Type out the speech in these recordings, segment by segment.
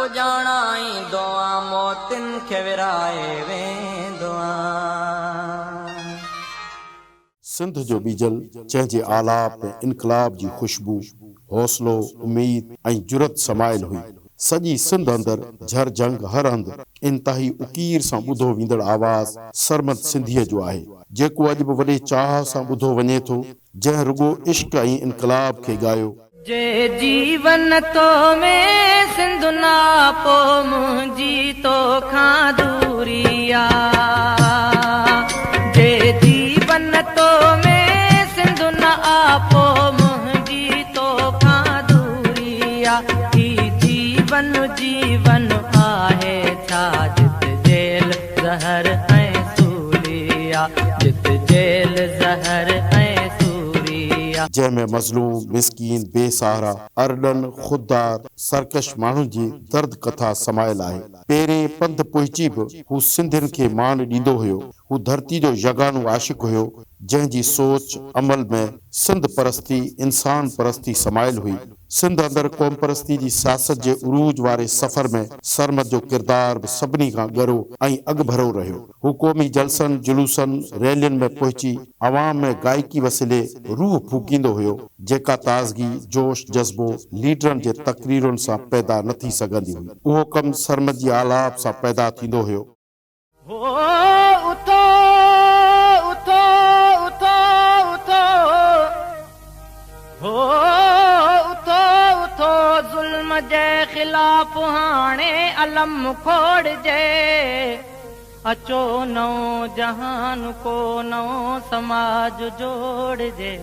पुॼाणाई दुआ मोतिन खे विराए वेंदो सिंध जो बीजल जंहिंजे आलाप में इनकलाब जी खुशबू हौसलो उम्मीद ऐं जुरत समायल हुई सॼी सिंध अंदरि झर जंग हर हंधि इंतहाई उकीर सां ॿुधो वेंदड़ आवाज़ सरमद सिंधीअ जो आहे जेको अॼु बि वॾे चाह सां ॿुधो वञे थो जंहिं रुगो इश्क ऐं इनकलाब खे ॻायो जे जीवन तो में सिंध ना पो मुंहिंजी तोखां दूरी आ जे जीवन तो में सिंध ना पो मुंहिंजी तोखां दूरी आ जीवन जीवन आहे छा जित जेल ज़हर ऐं सूलिया जित जेल ज़हर ऐं सूलिया जंहिंमें मज़लूम मिस्कीन बेसहारा अरडन खुददार सरकश माण्हुनि जी दर्द कथा समायल आहे पहिरें पंध पहुची बि हू सिंधियुनि खे मान ॾींदो हुयो हू धरती जो यगानो आशिक हुयो जंहिंजी सोच अमल में सिंध परस्ती इंसान परस्ती समायल हुई सिंध अंदरि क़ौम परस्ती जी सियासत जे उरूज वारे सफ़र में सरमद जो किरदार बि सभिनी खां ॻरो ऐं अॻभरो रहियो हू क़ौमी जलसनि जुलूसनि रैलियुनि में पहुची अवाम में गायकी वसीले रूह फूकींदो हुयो जेका ताज़गी जोश जज़्बो लीडरनि जे तक़रीरुनि सां पैदा न थी सघंदी हुई उहो कमु सरमद जी आलाप सां पैदा थींदो हुयो उथो उथो उथो उथो हो उथो उथो ज़ुल्म जे ख़िलाफ़ हाणे अलम खोड़जे अचो नओं जहान को नओं समाज जोड़जे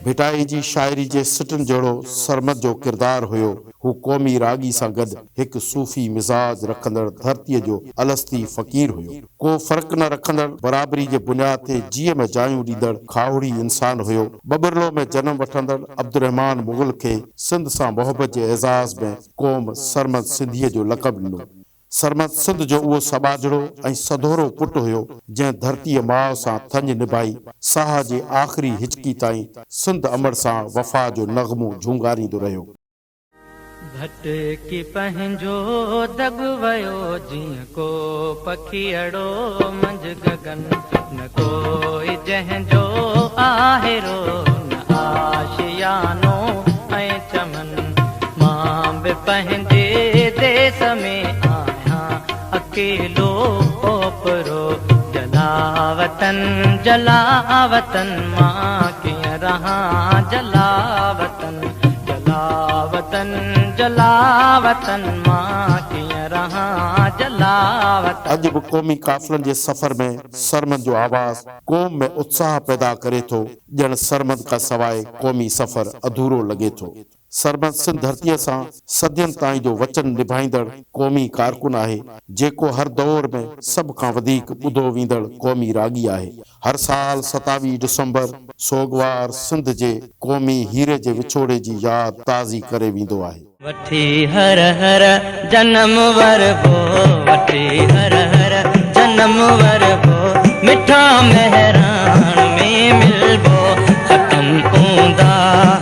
भिटाई जी शाइरी जे सिटनि जहिड़ो सरमद जो किरदार हुयो हू क़ौमी रागी सां गॾु हिकु सूफ़ी मिज़ाज रखंदड़ धरतीअ जो अलस्ती फ़क़ीर हुयो को फ़र्क़ु न रखंदड़ बराबरी जे बुनियाद ते जीअं में जायूं ॾींदड़ खावड़ी इंसान हुयो बबरलो में जनम वठंदड़ अब्दुर्रहमान मुग़ल खे सिंध सां मोहबत जे एज़ाज़ में क़ौम सरमद सिंधीअ जो लक़ब ॾिनो सरमद सिंध जो उहो सबाझड़ो ऐं सधोरो पुटु हुयो जंहिं धरतीअ माउ सां थञ निभाई साह जे आख़िरी हिचकी ताईं सिंध अमर सां वफ़ा जो नग़मो झूंगारींदो रहियो भटकी पंहिंजो दग वयो जीअं को पखियड़ो मंझ गगन न कोई जंहिंजो आहेरो न आशियानो ऐं चमन मां बि पंहिंजे देश में अकेलो ओपरो जलावतन जलावतन मां कीअं रहां जलावतन जलावतन जलावतन मां कीअं रहां जलावतन अॼु बि क़ौमी काफ़िलनि जे सफ़र में सरमद जो आवाज़ क़ौम में उत्साह पैदा करे थो ॼण सरमद खां सवाइ क़ौमी सफ़र अधूरो लॻे थो सरमद सिंध धरतीअ सां सदियनि ताईं जो वचन निभाईंदड़ क़ौमी कारकुन आहे जेको हर दौर में सभ खां वधीक ॿुधो वेंदड़ क़ौमी रागी आहे हर साल 27 डिसंबर सोगवार सिंध जे क़ौमी हीरे जे विछोड़े जी यादि ताज़ी करे वेंदो आहे वठी हर हर जनम वरबो वठी हर हर जनम वरबो मिठा मेहरान में मिलबो ख़त्म ऊंदा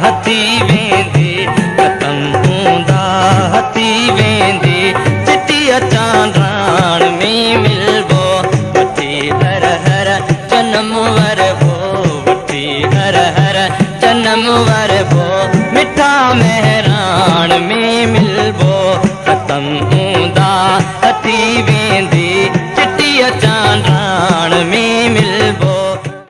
हथी वेंदी ख़त्म ऊंदा हथी वेंदी चिट्ठीअ चांडाण में मिलबो वठी हर हर जनम वरबो वठी हर हर जनम वरबो मिठा मेहरान में मिलबो ख़त्म ऊंदा हथी